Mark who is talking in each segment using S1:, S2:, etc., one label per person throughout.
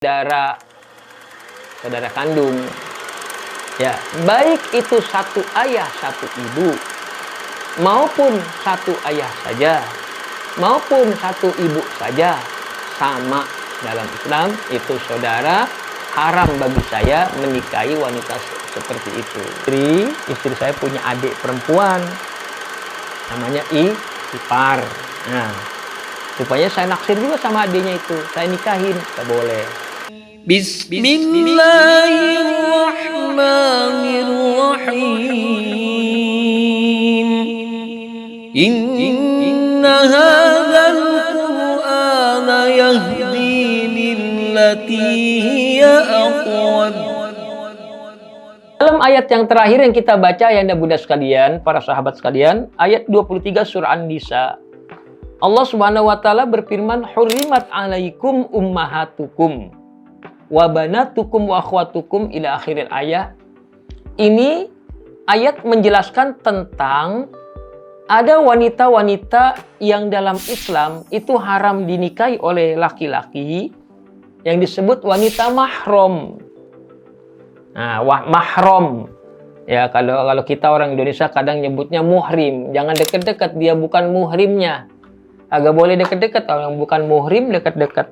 S1: saudara kandung, ya, baik itu satu ayah satu ibu maupun satu ayah saja maupun satu ibu saja, sama dalam Islam itu saudara. Haram bagi saya menikahi wanita seperti itu. Istri saya punya adik perempuan namanya ipar. Nah, rupanya saya naksir juga sama adiknya itu, saya nikahin, tak boleh. Bismillahirrahmanirrahim. Inna hadzal Qur'ana yahdi lillati hiya aqwam. Dalam ayat yang terakhir yang kita baca, ayanda bunda sekalian, para sahabat sekalian, ayat 23 surah An-Nisa, Allah Subhanahu wa taala berfirman, "Hurrimat 'alaikum ummahatukum wa banatukum wa akhwatukum" ila akhiril ayat. Ini ayat menjelaskan tentang ada wanita-wanita yang dalam Islam itu haram dinikahi oleh laki-laki yang disebut wanita mahram. Nah, mahram. Ya, kalau kita orang Indonesia kadang nyebutnya muhrim. Jangan deket-deket, dia bukan muhrimnya. Agak boleh deket-deket, kalau yang bukan muhrim deket-deket.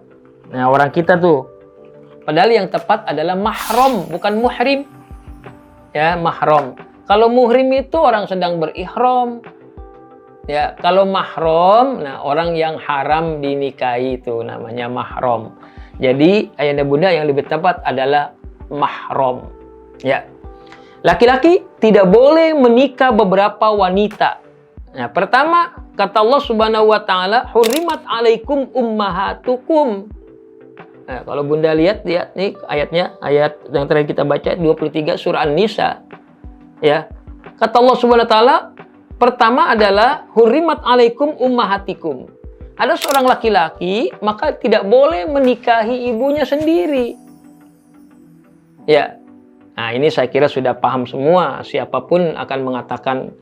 S1: Nah, orang kita tuh. Padahal yang tepat adalah mahram, bukan muhrim. Ya, mahram. Kalau muhrim itu orang sedang berihram. Ya, kalau mahram, nah orang yang haram dinikahi itu namanya mahram. Jadi, ayanda bunda yang lebih tepat adalah mahram. Ya. Laki-laki tidak boleh menikah beberapa wanita. Nah, pertama, kata Allah Subhanahu wa taala, "Hurrimat 'alaikum ummahatukum." Nah, kalau bunda lihat nih ayatnya, ayat yang terakhir kita baca 23 surah An-Nisa. Ya. Kata Allah Subhanahu wa taala, pertama adalah hurrimat 'alaikum ummahatikum. Ada seorang laki-laki, maka tidak boleh menikahi ibunya sendiri. Ya. Nah, ini saya kira sudah paham semua. Siapapun akan mengatakan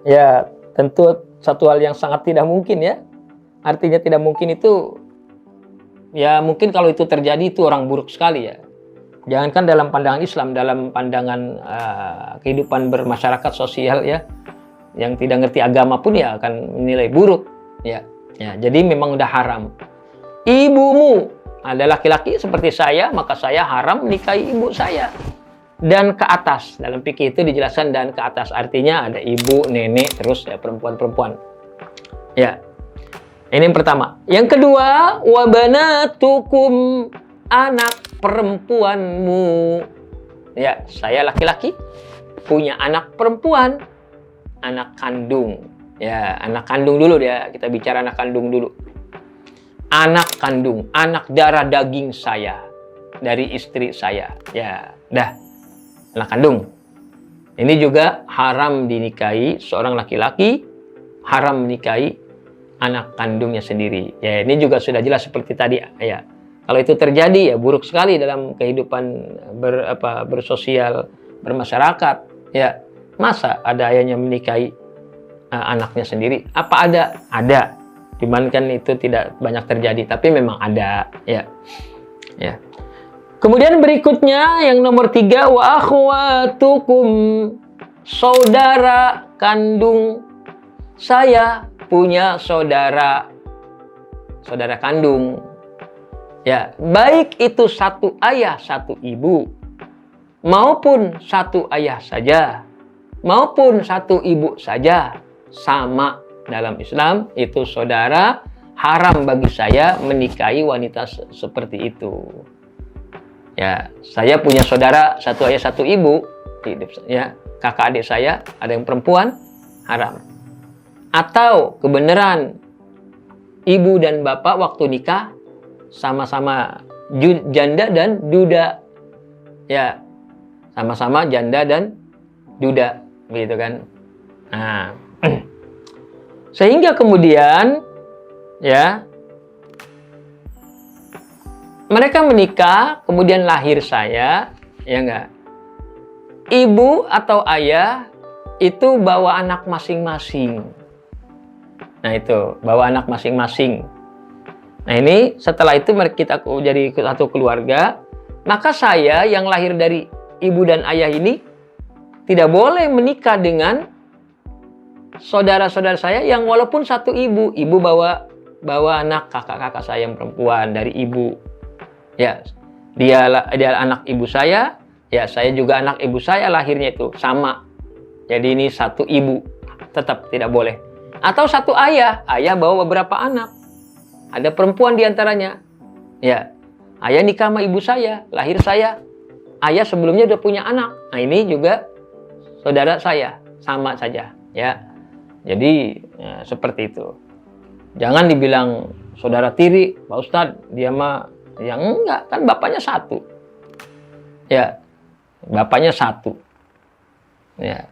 S1: ya, tentu satu hal yang sangat tidak mungkin ya. Artinya tidak mungkin itu, ya mungkin kalau itu terjadi itu orang buruk sekali ya. Jangankan dalam pandangan Islam, dalam pandangan kehidupan bermasyarakat sosial ya, yang tidak ngerti agama pun ya akan menilai buruk ya. Ya, jadi memang udah haram. Ibumu ada laki-laki seperti saya, maka saya haram menikahi ibu saya. Dan ke atas, dalam fikih itu dijelaskan dan ke atas, artinya ada ibu, nenek, terus ya perempuan-perempuan. Ya. Ini yang pertama. Yang kedua, wabanatukum, anak perempuanmu. Ya, saya laki-laki punya anak perempuan, anak kandung. Ya, anak kandung dulu ya, kita bicara anak kandung dulu. Anak kandung, anak darah daging saya dari istri saya. Ya, dah. Anak kandung. Ini juga haram dinikahi seorang laki-laki, haram menikahi anak kandungnya sendiri. Ya, ini juga sudah jelas seperti tadi ya. Kalau itu terjadi ya buruk sekali dalam kehidupan bersosial, bermasyarakat. Ya, masa ada ayahnya menikahi anaknya sendiri? Apa ada? Ada. Cuman kan itu tidak banyak terjadi, tapi memang ada. Ya. Ya. Kemudian berikutnya yang nomor 3, wa akhwatukum, saudara kandung. Saya punya saudara kandung. Ya, baik itu satu ayah satu ibu maupun satu ayah saja maupun satu ibu saja, sama dalam Islam itu saudara. Haram bagi saya menikahi wanita seperti itu. Ya, saya punya saudara satu ayah satu ibu, ya, kakak adik saya ada yang perempuan, haram. Atau kebenaran ibu dan bapak waktu nikah sama-sama janda dan duda. Ya, sama-sama janda dan duda, begitu kan. Nah, sehingga kemudian ya mereka menikah, kemudian lahir saya, ya enggak. Ibu atau ayah itu bawa anak masing-masing. Nah itu, bawa anak masing-masing. Nah ini setelah itu kita jadi satu keluarga, maka saya yang lahir dari ibu dan ayah ini tidak boleh menikah dengan saudara-saudara saya yang walaupun satu ibu. Ibu bawa anak kakak-kakak saya yang perempuan dari ibu. Ya, dia anak ibu saya, ya saya juga anak ibu saya lahirnya itu sama. Jadi ini satu ibu, tetap tidak boleh. Atau satu ayah bawa beberapa anak. Ada perempuan di antaranya. Ya, ayah nikah sama ibu saya, lahir saya. Ayah sebelumnya udah punya anak. Nah, ini juga saudara saya, sama saja, ya. Jadi, ya, seperti itu. Jangan dibilang saudara tiri, Pak Ustadz, dia mah yang enggak, kan bapaknya satu. Ya, bapaknya satu. Ya.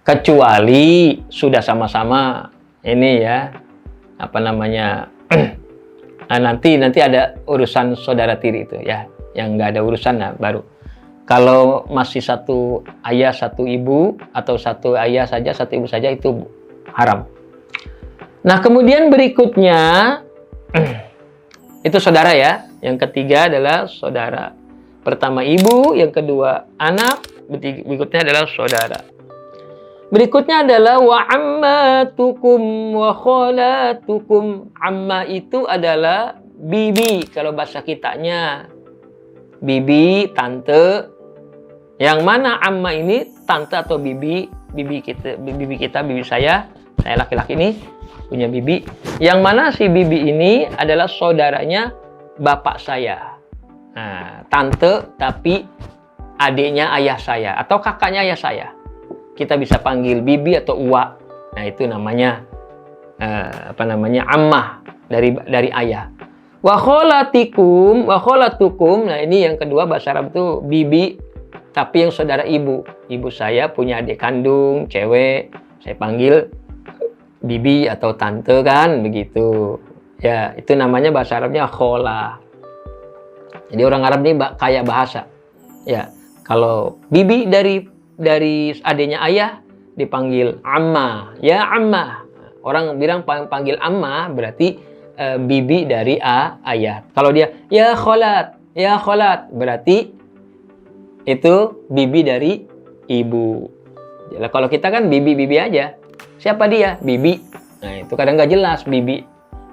S1: Kecuali sudah sama-sama ini ya, apa namanya, nanti ada urusan saudara tiri itu ya, yang nggak ada urusan nah baru. Kalau masih satu ayah satu ibu atau satu ayah saja satu ibu saja itu haram. Nah kemudian berikutnya itu saudara ya. Yang ketiga adalah saudara. Pertama ibu, yang kedua anak, berikutnya adalah saudara. Berikutnya adalah wa ammatukum wa khalatukum. Amma itu adalah bibi kalau bahasa kitanya. Bibi, tante. Yang mana amma ini tante atau bibi, bibi kita, bibi saya laki-laki ini punya bibi. Yang mana si bibi ini adalah saudaranya bapak saya. Nah, tante tapi adiknya ayah saya atau kakaknya ayah saya. Kita bisa panggil bibi atau uwa. Nah, itu namanya ammah dari ayah. Wa kholatikum, wa kholatukum. Nah, ini yang kedua bahasa Arab itu bibi tapi yang saudara ibu. Ibu saya punya adik kandung cewek, saya panggil bibi atau tante kan begitu. Ya, itu namanya bahasa Arabnya kholah. Jadi orang Arab ini kaya bahasa. Ya, kalau bibi dari adiknya ayah dipanggil amma, ya amma. Orang bilang panggil amma berarti bibi dari ayah. Kalau dia ya kholat berarti itu bibi dari ibu. Jadi, kalau kita kan bibi aja. Siapa dia? Bibi. Nah itu kadang nggak jelas bibi.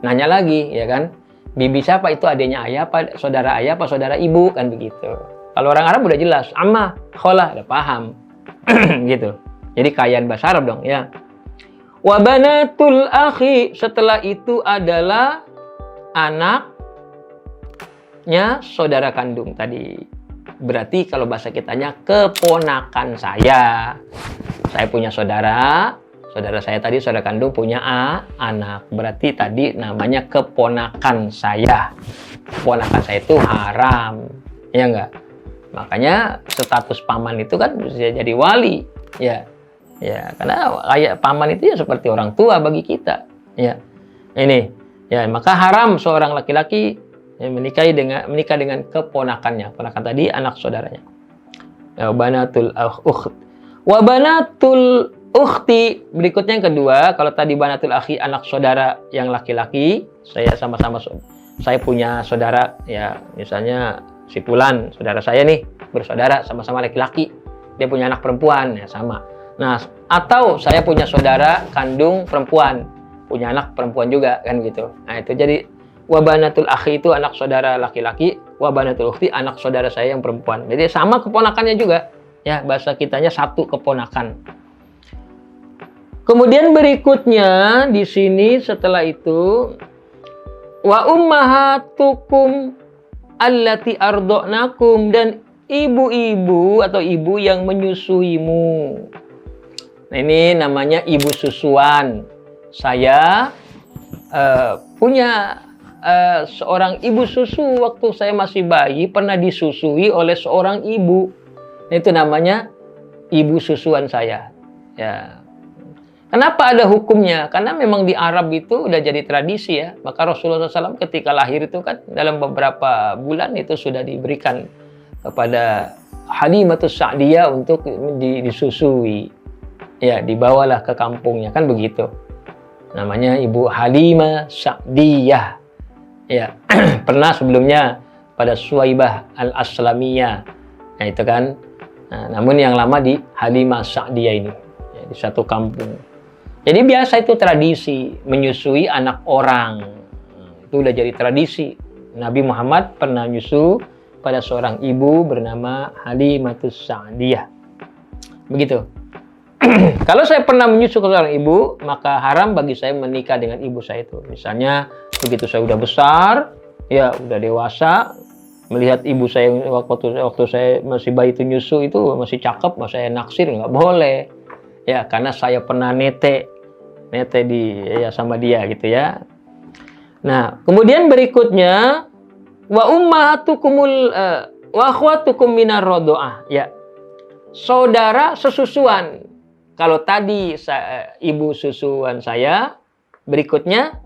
S1: Nanya lagi ya kan. Bibi siapa? Itu adiknya ayah apa saudara ibu kan begitu. Kalau orang Arab udah jelas, amma, kholah, udah paham. Gitu. Jadi kayaan bahasa Arab dong ya. Wa banatul akhi, setelah itu adalah anaknya saudara kandung tadi. Berarti kalau bahasa kitanya keponakan saya. Saya punya saudara saya tadi saudara kandung punya anak. Berarti tadi namanya keponakan saya. Keponakan saya itu haram. Ya enggak? Makanya status paman itu kan bisa jadi wali, ya, karena kayak paman itu ya seperti orang tua bagi kita, ya. Ini, ya, maka haram seorang laki-laki menikah dengan keponakannya. Ponakan tadi anak saudaranya. Ya, banatul ukht. Wa banatul ukhti berikutnya yang kedua. Kalau tadi banatul akhi anak saudara yang laki-laki, saya punya saudara, ya, misalnya si Fulan, saudara saya nih, bersaudara sama-sama laki-laki. Dia punya anak perempuan, ya sama. Nah, atau saya punya saudara kandung perempuan, punya anak perempuan juga, kan gitu. Nah, itu jadi wabanatul akhi itu anak saudara laki-laki, wabanatul ukhti anak saudara saya yang perempuan. Jadi sama keponakannya juga. Ya, bahasa kitanya satu keponakan. Kemudian berikutnya di sini setelah itu wa ummahatukum allati ardo'nakum, dan ibu-ibu atau ibu yang menyusuimu. Nah, ini namanya ibu susuan. Saya punya seorang ibu susu waktu saya masih bayi, pernah disusui oleh seorang ibu. Nah, itu namanya ibu susuan saya. Ya. Kenapa ada hukumnya? Karena memang di Arab itu udah jadi tradisi ya. Maka Rasulullah SAW ketika lahir itu kan dalam beberapa bulan itu sudah diberikan kepada Halimatus Sa'diyah untuk disusui. Ya, dibawalah ke kampungnya kan begitu. Namanya Ibu Halimah Sa'diyah. Ya, pernah sebelumnya pada Suwaibah Al-Aslamiyah. Nah, itu kan. Nah, namun yang lama di Halimah Sa'diyah ini, ya, di satu kampung. Jadi biasa itu tradisi menyusui anak orang. Itu udah jadi tradisi. Nabi Muhammad pernah nyusu pada seorang ibu bernama Halimatus Sa'diyah. Begitu. Kalau saya pernah menyusu ke seorang ibu, maka haram bagi saya menikah dengan ibu saya itu. Misalnya begitu saya udah besar, ya udah dewasa, melihat ibu saya waktu saya masih bayi itu nyusu itu masih cakep, masih saya naksir, nggak boleh. Ya, karena saya pernah nete di ya sama dia gitu ya. Nah, kemudian berikutnya wa ummahatukumul wa akhwatukum minar radha'ah. Ya. Saudara sesusuan. Kalau tadi ibu susuan saya, berikutnya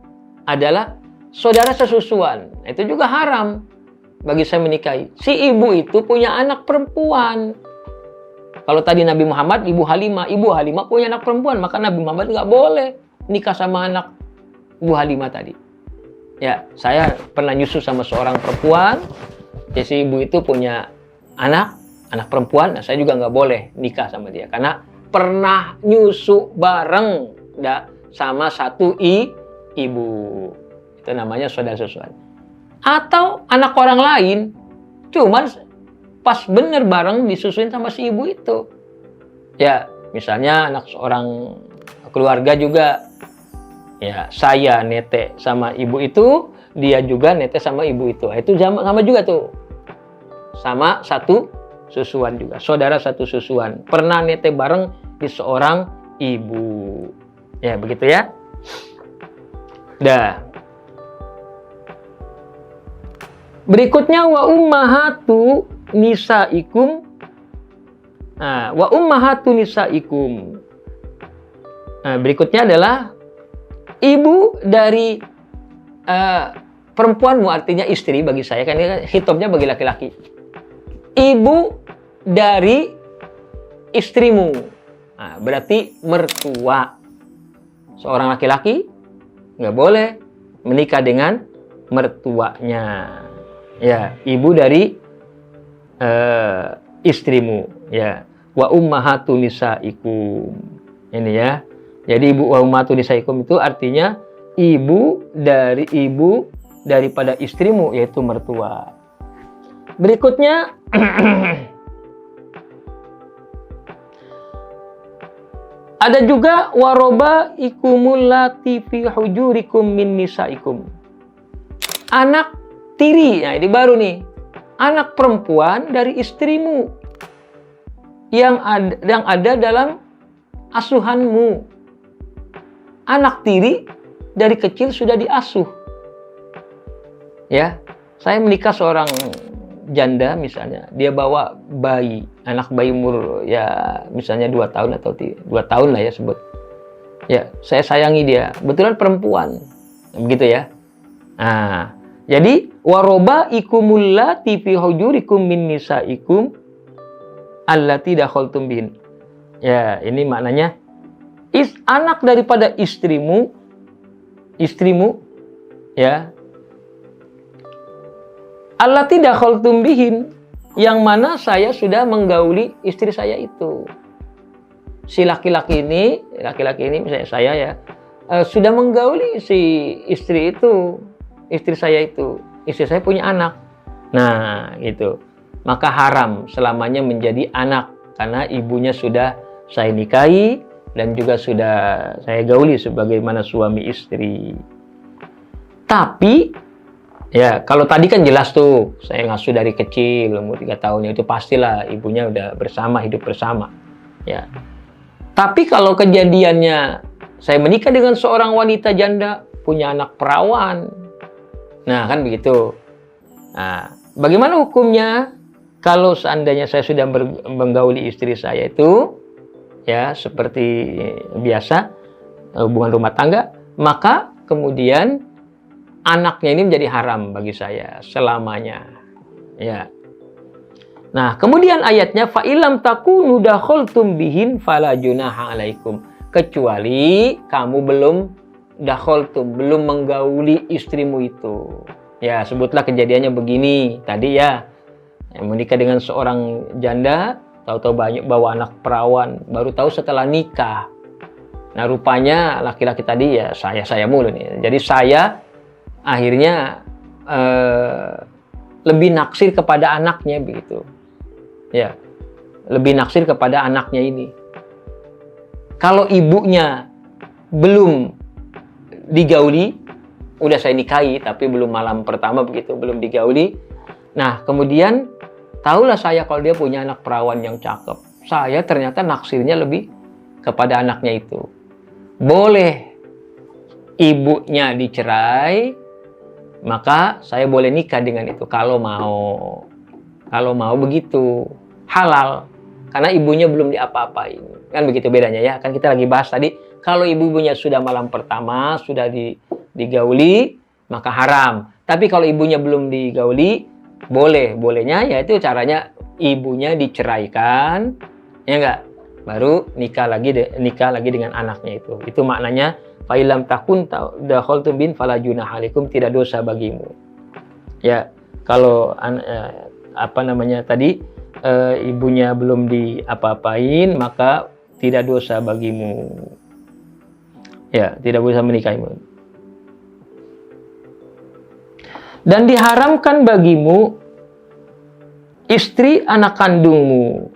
S1: adalah saudara sesusuan. Itu juga haram bagi saya menikahi. Si ibu itu punya anak perempuan. Kalau tadi Nabi Muhammad, Ibu Halimah punya anak perempuan, maka Nabi Muhammad nggak boleh nikah sama anak Ibu Halimah tadi. Ya, saya pernah nyusu sama seorang perempuan. Jadi si ibu itu punya anak perempuan. Nah, saya juga nggak boleh nikah sama dia karena pernah nyusu bareng sama satu ibu. Itu namanya saudara sesusuan. Atau anak orang lain, cuman pas bener bareng disusuin sama si ibu itu. Ya, misalnya anak seorang keluarga juga, ya saya nete sama ibu itu, dia juga nete sama ibu itu. Itu sama juga tuh. Sama satu susuan juga. Saudara satu susuan. Pernah nete bareng di seorang ibu. Ya, begitu ya. Dah. Berikutnya wa ummahatu nisaikum. Nah, wa ummahatu nisaikum. Nah, berikutnya adalah ibu dari perempuanmu, artinya istri bagi saya kan, ini kan hitobnya bagi laki-laki. Ibu dari istrimu. Nah, berarti mertua. Seorang laki-laki nggak boleh menikah dengan mertuanya. Ya, ibu dari istrimu. Ya, wa ummahatu nisaikum. Ini ya. Jadi ibu wa ummahatu nisaikum itu artinya ibu daripada istrimu, yaitu mertua. Berikutnya ada juga waroba ikumul lati fi hujurikum min nisaikum. Anak tiri, nah ini baru nih. Anak perempuan dari istrimu yang ada dalam asuhanmu. Anak tiri dari kecil sudah diasuh. Ya, saya menikah seorang janda misalnya, dia bawa bayi, anak bayi umur ya misalnya 2 tahun atau 2 tahun lah ya sebut. Ya, saya sayangi dia. Betulan perempuan. Begitu ya. Nah, jadi waroba ikumul lati fi hujurikum min nisaikum allati dakhaltum bihin. Ya, ini maknanya anak daripada istrimu ya, allati dakhaltum bihin, yang mana saya sudah menggauli istri saya itu. Si laki-laki ini misalnya saya ya, sudah menggauli si istri saya itu. Istri saya punya anak. Nah, gitu. Maka haram selamanya menjadi anak karena ibunya sudah saya nikahi dan juga sudah saya gauli sebagaimana suami istri. Tapi ya, kalau tadi kan jelas tuh, saya ngasuh dari kecil, umur 3 tahun, itu pastilah ibunya udah hidup bersama. Ya. Tapi kalau kejadiannya, saya menikah dengan seorang wanita janda, punya anak perawan. Nah, kan begitu. Nah, bagaimana hukumnya kalau seandainya saya sudah menggauli istri saya itu, ya, seperti biasa, hubungan rumah tangga, maka kemudian anaknya ini menjadi haram bagi saya selamanya. Ya. Nah, kemudian ayatnya fa ilam takunu dakhaltum bihin fala junaha alaikum. Kecuali kamu belum dakhaltum, belum menggauli istrimu itu. Ya, sebutlah kejadiannya begini. Tadi ya, menikah dengan seorang janda, tahu-tahu banyak bawa anak perawan, baru tahu setelah nikah. Nah, rupanya laki-laki tadi ya saya mulu nih. Jadi saya akhirnya lebih naksir kepada anaknya begitu. Ya, lebih naksir kepada anaknya ini. Kalau ibunya belum digauli, udah saya nikahi tapi belum malam pertama begitu, belum digauli. Nah, kemudian tahulah saya kalau dia punya anak perawan yang cakep. Saya ternyata naksirnya lebih kepada anaknya itu. Boleh ibunya dicerai, maka saya boleh nikah dengan itu kalau mau. Kalau mau begitu. Halal. Karena ibunya belum diapa-apain. Kan begitu bedanya ya. Kan kita lagi bahas tadi, kalau ibunya sudah malam pertama, sudah digauli, maka haram. Tapi kalau ibunya belum digauli, boleh. Bolehnya yaitu caranya ibunya diceraikan, ya enggak? Baru nikah lagi dengan anaknya itu. Itu maknanya fa'ilam takun dakhaltum bin fala junaha alaikum, tidak dosa bagimu. Ya, kalau tadi ibunya belum diapa-apain, maka tidak dosa bagimu. Ya, tidak bisa menikahimu. Dan diharamkan bagimu istri anak kandungmu.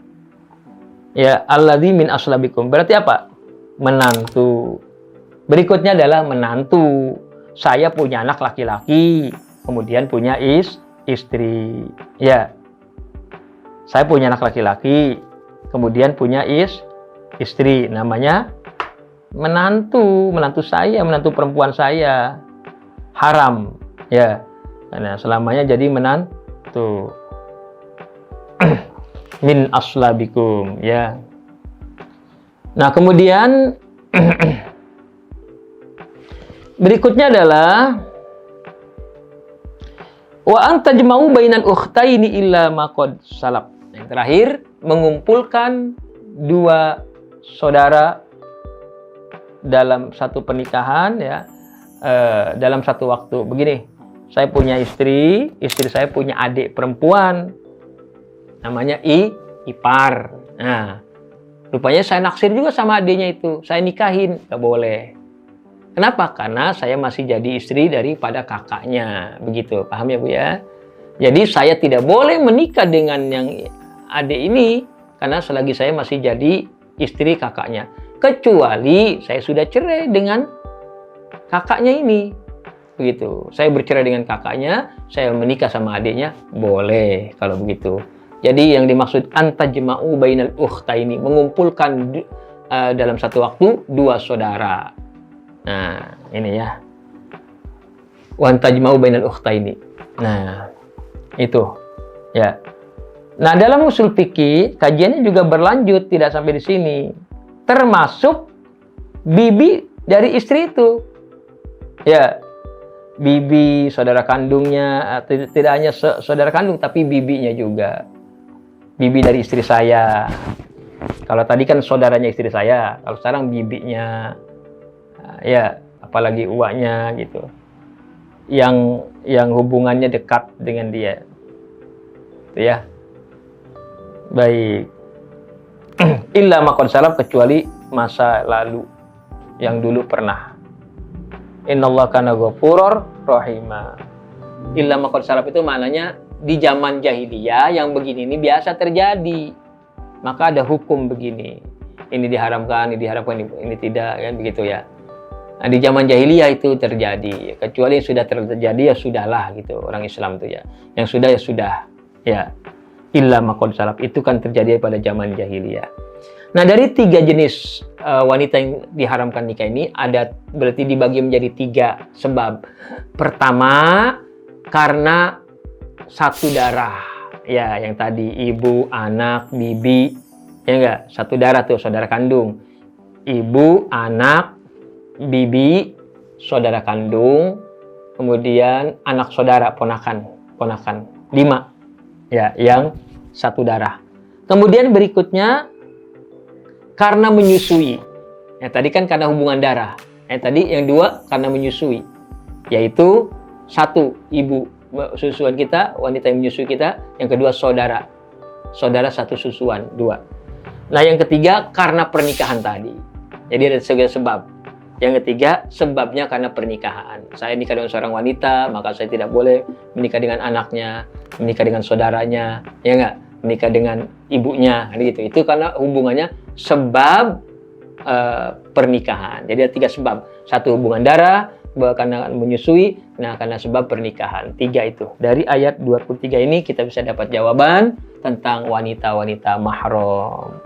S1: Ya, alladzi min aslabikum. Berarti apa? Menantu. Berikutnya adalah menantu. Saya punya anak laki-laki, kemudian punya istri. Ya. Saya punya anak laki-laki, kemudian punya istri. Namanya menantu saya, menantu perempuan saya. Haram. Ya. Karena selamanya jadi menantu. Min aslabikum, ya. Nah, kemudian berikutnya adalah wa antajma'u bainal ukhtaini illa ma qad salaf. Yang terakhir, mengumpulkan dua saudara dalam satu pernikahan, ya, dalam satu waktu. Begini, saya punya istri saya punya adik perempuan, namanya ipar. Nah, rupanya saya naksir juga sama adiknya itu. Saya nikahin, nggak boleh. Kenapa? Karena saya masih jadi istri daripada kakaknya. Begitu, paham ya Bu ya? Jadi saya tidak boleh menikah dengan yang adik ini, karena selagi saya masih jadi istri kakaknya. Kecuali saya sudah cerai dengan kakaknya ini. Begitu. Saya bercerai dengan kakaknya, saya menikah sama adiknya, boleh kalau begitu. Jadi yang dimaksud antajma'u bainal ukhtaini, mengumpulkan dalam satu waktu dua saudara. Nah, ini ya. Wa antajma'u bainal ukhtaini. Nah, itu. Ya. Nah, dalam usul fikih kajiannya juga berlanjut, tidak sampai di sini. Termasuk bibi dari istri itu. Ya. Bibi, saudara kandungnya, tidak hanya saudara kandung tapi bibinya juga. Bibi dari istri saya. Kalau tadi kan saudaranya istri saya, kalau sekarang bibinya, ya, apalagi uaknya gitu. Yang hubungannya dekat dengan dia. Itu ya. Baik. Illa ma qad salaf, kecuali masa lalu yang dulu pernah. Innallaha kana ghafurur rahima. Illa ma qad salaf itu maknanya di zaman jahiliyah yang begini ini biasa terjadi. Maka ada hukum begini. Ini diharamkan, ini tidak, kan begitu ya. Nah, di zaman jahiliyah itu terjadi. Kecuali yang sudah terjadi ya sudahlah gitu, orang Islam itu ya. Yang sudah ya sudah. Ya. Illa ma qad salaf itu kan terjadi pada zaman jahiliyah. Nah, dari tiga jenis wanita yang diharamkan nikah ini ada berarti dibagi menjadi tiga sebab. Pertama, karena satu darah, ya, yang tadi ibu, anak, bibi, ya enggak, satu darah tuh, saudara kandung. Ibu, anak, bibi, saudara kandung, kemudian anak saudara, ponakan, 5, ya, yang satu darah. Kemudian berikutnya karena menyusui, ya tadi kan karena hubungan darah, tadi yang dua karena menyusui, yaitu satu ibu. susuan kita, wanita yang menyusui kita. Yang kedua, saudara satu susuan, 2. Nah, yang ketiga, karena pernikahan tadi. Jadi ada 3 sebab. Yang ketiga, sebabnya karena pernikahan. Saya nikah dengan seorang wanita, maka saya tidak boleh menikah dengan anaknya, menikah dengan saudaranya, ya enggak? Menikah dengan ibunya, gitu. Itu karena hubungannya sebab pernikahan. Jadi ada 3 sebab. 1, hubungan darah, karena menyusui, karena sebab pernikahan. 3 itu. Dari ayat 23 ini kita bisa dapat jawaban tentang wanita-wanita mahram.